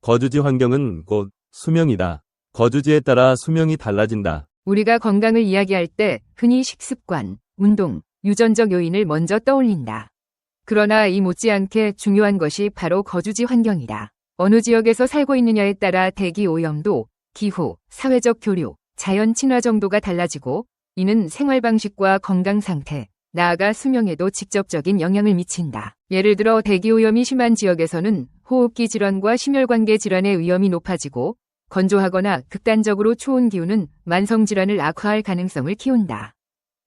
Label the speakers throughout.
Speaker 1: 거주지 환경은 곧 수명이다. 거주지에 따라 수명이 달라진다.
Speaker 2: 우리가 건강을 이야기할 때 흔히 식습관, 운동, 유전적 요인을 먼저 떠올린다. 그러나 이 못지않게 중요한 것이 바로 거주지 환경이다. 어느 지역에서 살고 있느냐에 따라 대기 오염도, 기후, 사회적 교류, 자연 친화 정도가 달라지고 이는 생활 방식과 건강 상태, 나아가 수명에도 직접적인 영향을 미친다. 예를 들어 대기 오염이 심한 지역에서는 호흡기 질환과 심혈관계 질환의 위험이 높아지고 건조하거나 극단적으로 추운 기후는 만성 질환을 악화할 가능성을 키운다.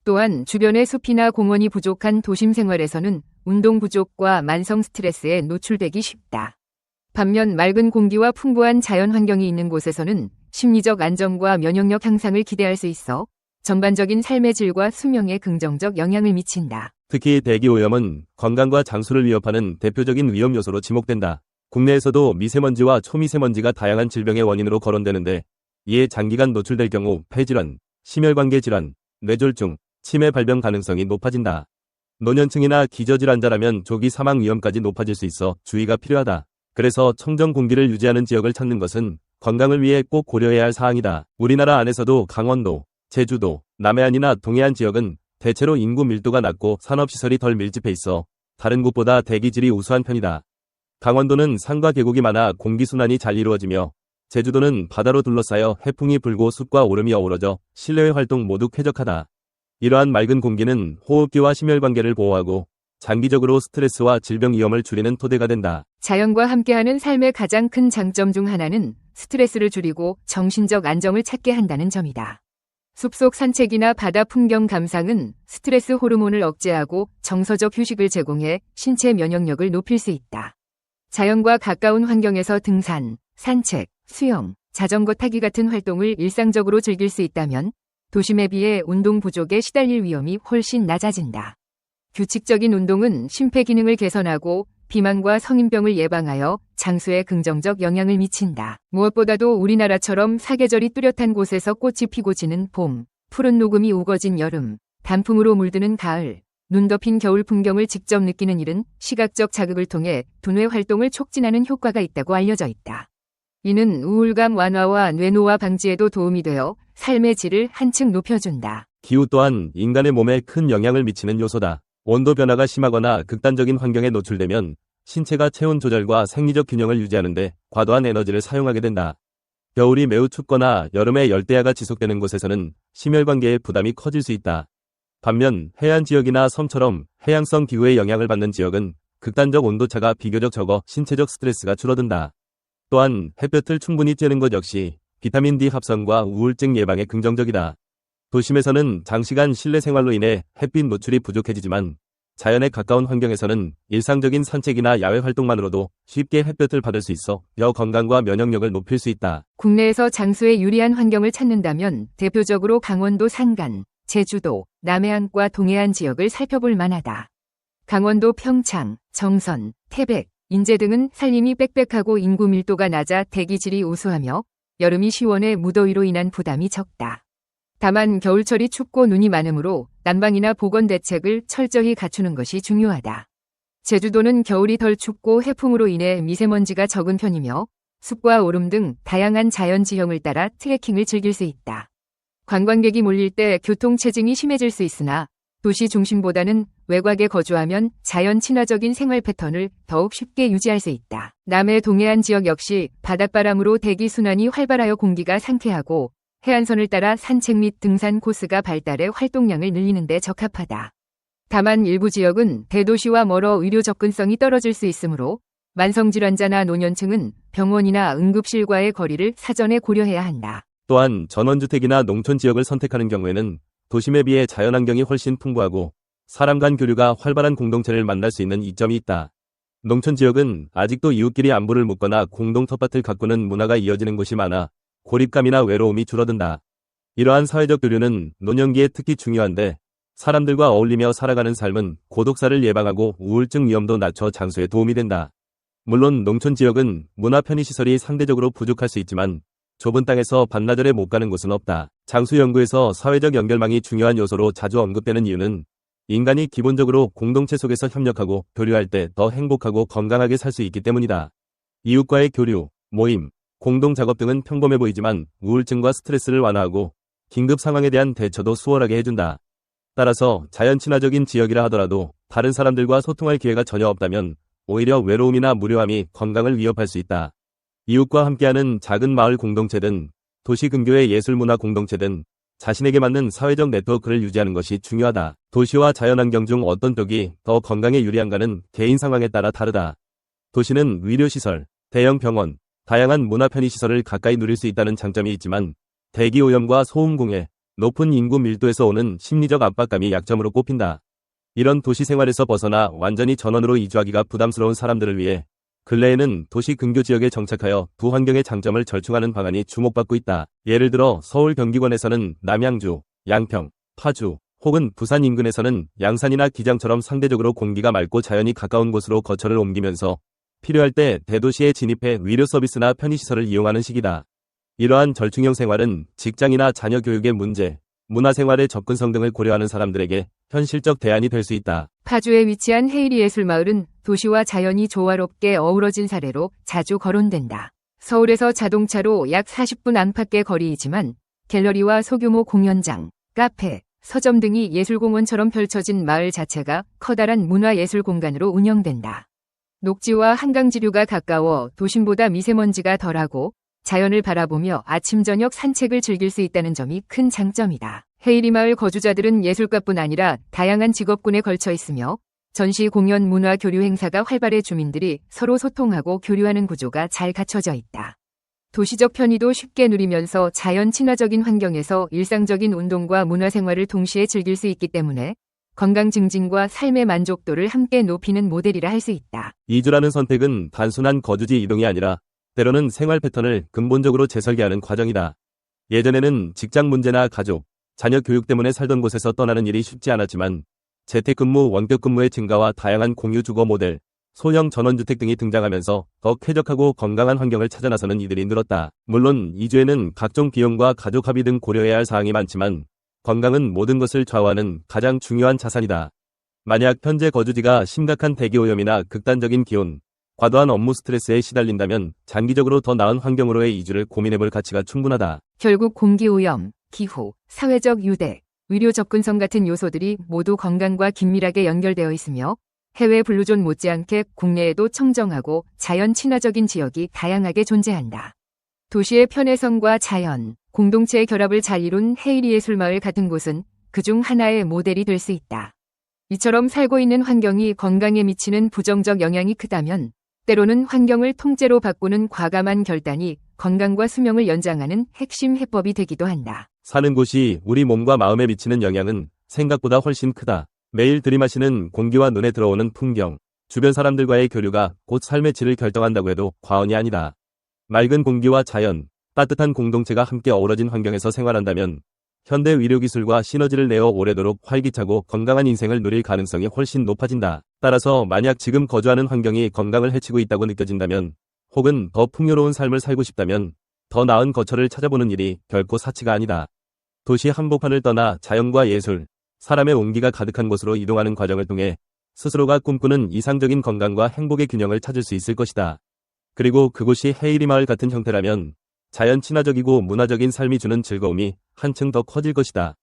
Speaker 2: 또한 주변의 숲이나 공원이 부족한 도심 생활에서는 운동 부족과 만성 스트레스에 노출되기 쉽다. 반면 맑은 공기와 풍부한 자연 환경이 있는 곳에서는 심리적 안정과 면역력 향상을 기대할 수 있어 전반적인 삶의 질과 수명에 긍정적 영향을 미친다.
Speaker 1: 특히 대기오염은 건강과 장수를 위협하는 대표적인 위험 요소로 지목된다. 국내에서도 미세먼지와 초미세먼지가 다양한 질병의 원인으로 거론되는데 이에 장기간 노출될 경우 폐질환, 심혈관계 질환, 뇌졸중, 치매 발병 가능성이 높아진다. 노년층이나 기저질환자라면 조기 사망 위험까지 높아질 수 있어 주의가 필요하다. 그래서 청정 공기를 유지하는 지역을 찾는 것은 건강을 위해 꼭 고려해야 할 사항이다. 우리나라 안에서도 강원도, 제주도, 남해안이나 동해안 지역은 대체로 인구 밀도가 낮고 산업시설이 덜 밀집해 있어 다른 곳보다 대기질이 우수한 편이다. 강원도는 산과 계곡이 많아 공기순환이 잘 이루어지며 제주도는 바다로 둘러싸여 해풍이 불고 숲과 오름이 어우러져 실내외 활동 모두 쾌적하다. 이러한 맑은 공기는 호흡기와 심혈관계를 보호하고 장기적으로 스트레스와 질병 위험을 줄이는 토대가 된다.
Speaker 2: 자연과 함께하는 삶의 가장 큰 장점 중 하나는 스트레스를 줄이고 정신적 안정을 찾게 한다는 점이다. 숲속 산책이나 바다 풍경 감상은 스트레스 호르몬을 억제하고 정서적 휴식을 제공해 신체 면역력을 높일 수 있다. 자연과 가까운 환경에서 등산, 산책, 수영, 자전거 타기 같은 활동을 일상적으로 즐길 수 있다면 도심에 비해 운동 부족에 시달릴 위험이 훨씬 낮아진다. 규칙적인 운동은 심폐기능을 개선하고 비만과 성인병을 예방하여 장수에 긍정적 영향을 미친다. 무엇보다도 우리나라처럼 사계절이 뚜렷한 곳에서 꽃이 피고 지는 봄, 푸른 녹음이 우거진 여름, 단풍으로 물드는 가을, 눈 덮인 겨울 풍경을 직접 느끼는 일은 시각적 자극을 통해 두뇌 활동을 촉진하는 효과가 있다고 알려져 있다. 이는 우울감 완화와 뇌노화 방지에도 도움이 되어 삶의 질을 한층 높여준다.
Speaker 1: 기후 또한 인간의 몸에 큰 영향을 미치는 요소다. 온도 변화가 심하거나 극단적인 환경에 노출되면 신체가 체온 조절과 생리적 균형을 유지하는 데 과도한 에너지를 사용하게 된다. 겨울이 매우 춥거나 여름에 열대야가 지속되는 곳에서는 심혈관계의 부담이 커질 수 있다. 반면 해안 지역이나 섬처럼 해양성 기후의 영향을 받는 지역은 극단적 온도차가 비교적 적어 신체적 스트레스가 줄어든다. 또한 햇볕을 충분히 쬐는 것 역시 비타민 D 합성과 우울증 예방에 긍정적이다. 도심에서는 장시간 실내 생활로 인해 햇빛 노출이 부족해지지만 자연에 가까운 환경에서는 일상적인 산책이나 야외 활동만으로도 쉽게 햇볕을 받을 수 있어 뼈 건강과 면역력을 높일 수 있다.
Speaker 2: 국내에서 장수에 유리한 환경을 찾는다면 대표적으로 강원도 산간, 제주도, 남해안과 동해안 지역을 살펴볼 만하다. 강원도 평창, 정선, 태백, 인제 등은 산림이 빽빽하고 인구 밀도가 낮아 대기질이 우수하며 여름이 시원해 무더위로 인한 부담이 적다. 다만 겨울철이 춥고 눈이 많으므로 난방이나 보건 대책을 철저히 갖추는 것이 중요하다. 제주도는 겨울이 덜 춥고 해풍으로 인해 미세먼지가 적은 편이며 숲과 오름 등 다양한 자연 지형을 따라 트레킹을 즐길 수 있다. 관광객이 몰릴 때 교통체증이 심해질 수 있으나 도시 중심보다는 외곽에 거주하면 자연 친화적인 생활 패턴을 더욱 쉽게 유지할 수 있다. 남해 동해안 지역 역시 바닷바람으로 대기 순환이 활발하여 공기가 상쾌하고 해안선을 따라 산책 및 등산 코스가 발달해 활동량을 늘리는 데 적합하다. 다만 일부 지역은 대도시와 멀어 의료 접근성이 떨어질 수 있으므로 만성질환자나 노년층은 병원이나 응급실과의 거리를 사전에 고려해야 한다.
Speaker 1: 또한 전원주택이나 농촌 지역을 선택하는 경우에는 도심에 비해 자연환경이 훨씬 풍부하고 사람 간 교류가 활발한 공동체를 만날 수 있는 이점이 있다. 농촌 지역은 아직도 이웃끼리 안부를 묻거나 공동 텃밭을 가꾸는 문화가 이어지는 곳이 많아 고립감이나 외로움이 줄어든다. 이러한 사회적 교류는 노년기에 특히 중요한데 사람들과 어울리며 살아가는 삶은 고독사를 예방하고 우울증 위험도 낮춰 장수에 도움이 된다. 물론 농촌 지역은 문화 편의시설이 상대적으로 부족할 수 있지만 좁은 땅에서 반나절에 못 가는 곳은 없다. 장수 연구에서 사회적 연결망이 중요한 요소로 자주 언급되는 이유는 인간이 기본적으로 공동체 속에서 협력하고 교류할 때 더 행복하고 건강하게 살 수 있기 때문이다. 이웃과의 교류, 모임, 공동 작업 등은 평범해 보이지만 우울증과 스트레스를 완화하고 긴급 상황에 대한 대처도 수월하게 해준다. 따라서 자연 친화적인 지역이라 하더라도 다른 사람들과 소통할 기회가 전혀 없다면 오히려 외로움이나 무료함이 건강을 위협할 수 있다. 이웃과 함께하는 작은 마을 공동체든 도시 근교의 예술문화 공동체든 자신에게 맞는 사회적 네트워크를 유지하는 것이 중요하다. 도시와 자연환경 중 어떤 쪽이 더 건강에 유리한가는 개인 상황에 따라 다르다. 도시는 의료시설, 대형 병원, 다양한 문화 편의시설을 가까이 누릴 수 있다는 장점이 있지만 대기오염과 소음공해, 높은 인구 밀도에서 오는 심리적 압박감이 약점으로 꼽힌다. 이런 도시 생활에서 벗어나 완전히 전원으로 이주하기가 부담스러운 사람들을 위해 근래에는 도시 근교 지역에 정착하여 두 환경의 장점을 절충하는 방안이 주목받고 있다. 예를 들어 서울 경기권에서는 남양주, 양평, 파주, 혹은 부산 인근에서는 양산이나 기장처럼 상대적으로 공기가 맑고 자연이 가까운 곳으로 거처를 옮기면서 필요할 때 대도시에 진입해 의료 서비스나 편의시설을 이용하는 시기다. 이러한 절충형 생활은 직장이나 자녀 교육의 문제, 문화생활의 접근성 등을 고려하는 사람들에게 현실적 대안이 될 수 있다.
Speaker 2: 파주에 위치한 헤이리 예술마을은 도시와 자연이 조화롭게 어우러진 사례로 자주 거론된다. 서울에서 자동차로 약 40분 안팎의 거리이지만 갤러리와 소규모 공연장, 카페, 서점 등이 예술공원처럼 펼쳐진 마을 자체가 커다란 문화예술 공간으로 운영된다. 녹지와 한강지류가 가까워 도심보다 미세먼지가 덜하고 자연을 바라보며 아침 저녁 산책을 즐길 수 있다는 점이 큰 장점이다. 헤이리 마을 거주자들은 예술가뿐 아니라 다양한 직업군에 걸쳐 있으며 전시 공연 문화 교류 행사가 활발해 주민들이 서로 소통하고 교류하는 구조가 잘 갖춰져 있다. 도시적 편의도 쉽게 누리면서 자연 친화적인 환경에서 일상적인 운동과 문화생활을 동시에 즐길 수 있기 때문에 건강 증진과 삶의 만족도를 함께 높이는 모델이라 할 수 있다.
Speaker 1: 이주라는 선택은 단순한 거주지 이동이 아니라 때로는 생활 패턴을 근본적으로 재설계하는 과정이다. 예전에는 직장 문제나 가족, 자녀 교육 때문에 살던 곳에서 떠나는 일이 쉽지 않았지만 재택근무, 원격근무의 증가와 다양한 공유 주거 모델, 소형 전원주택 등이 등장하면서 더 쾌적하고 건강한 환경을 찾아 나서는 이들이 늘었다. 물론 이주에는 각종 비용과 가족 합의 등 고려해야 할 사항이 많지만 건강은 모든 것을 좌우하는 가장 중요한 자산이다. 만약 현재 거주지가 심각한 대기오염이나 극단적인 기온, 과도한 업무 스트레스에 시달린다면 장기적으로 더 나은 환경으로의 이주를 고민해볼 가치가 충분하다.
Speaker 2: 결국 공기오염, 기후, 사회적 유대, 의료 접근성 같은 요소들이 모두 건강과 긴밀하게 연결되어 있으며 해외 블루존 못지않게 국내에도 청정하고 자연 친화적인 지역이 다양하게 존재한다. 도시의 편의성과 자연, 공동체의 결합을 잘 이룬 헤이리 예술마을 같은 곳은 그중 하나의 모델이 될 수 있다. 이처럼 살고 있는 환경이 건강에 미치는 부정적 영향이 크다면 때로는 환경을 통째로 바꾸는 과감한 결단이 건강과 수명을 연장하는 핵심 해법이 되기도 한다.
Speaker 1: 사는 곳이 우리 몸과 마음에 미치는 영향은 생각보다 훨씬 크다. 매일 들이마시는 공기와 눈에 들어오는 풍경, 주변 사람들과의 교류가 곧 삶의 질을 결정한다고 해도 과언이 아니다. 맑은 공기와 자연, 따뜻한 공동체가 함께 어우러진 환경에서 생활한다면 현대 의료기술과 시너지를 내어 오래도록 활기차고 건강한 인생을 누릴 가능성이 훨씬 높아진다. 따라서 만약 지금 거주하는 환경이 건강을 해치고 있다고 느껴진다면 혹은 더 풍요로운 삶을 살고 싶다면 더 나은 거처를 찾아보는 일이 결코 사치가 아니다. 도시 한복판을 떠나 자연과 예술, 사람의 온기가 가득한 곳으로 이동하는 과정을 통해 스스로가 꿈꾸는 이상적인 건강과 행복의 균형을 찾을 수 있을 것이다. 그리고 그곳이 헤이리 마을 같은 형태라면 자연 친화적이고 문화적인 삶이 주는 즐거움이 한층 더 커질 것이다.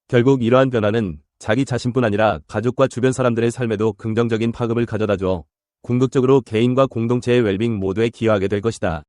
Speaker 1: 결국 이러한 변화는 자기 자신뿐 아니라 가족과 주변 사람들의 삶에도 긍정적인 파급을 가져다 줘 궁극적으로 개인과 공동체의 웰빙 모두에 기여하게 될 것이다.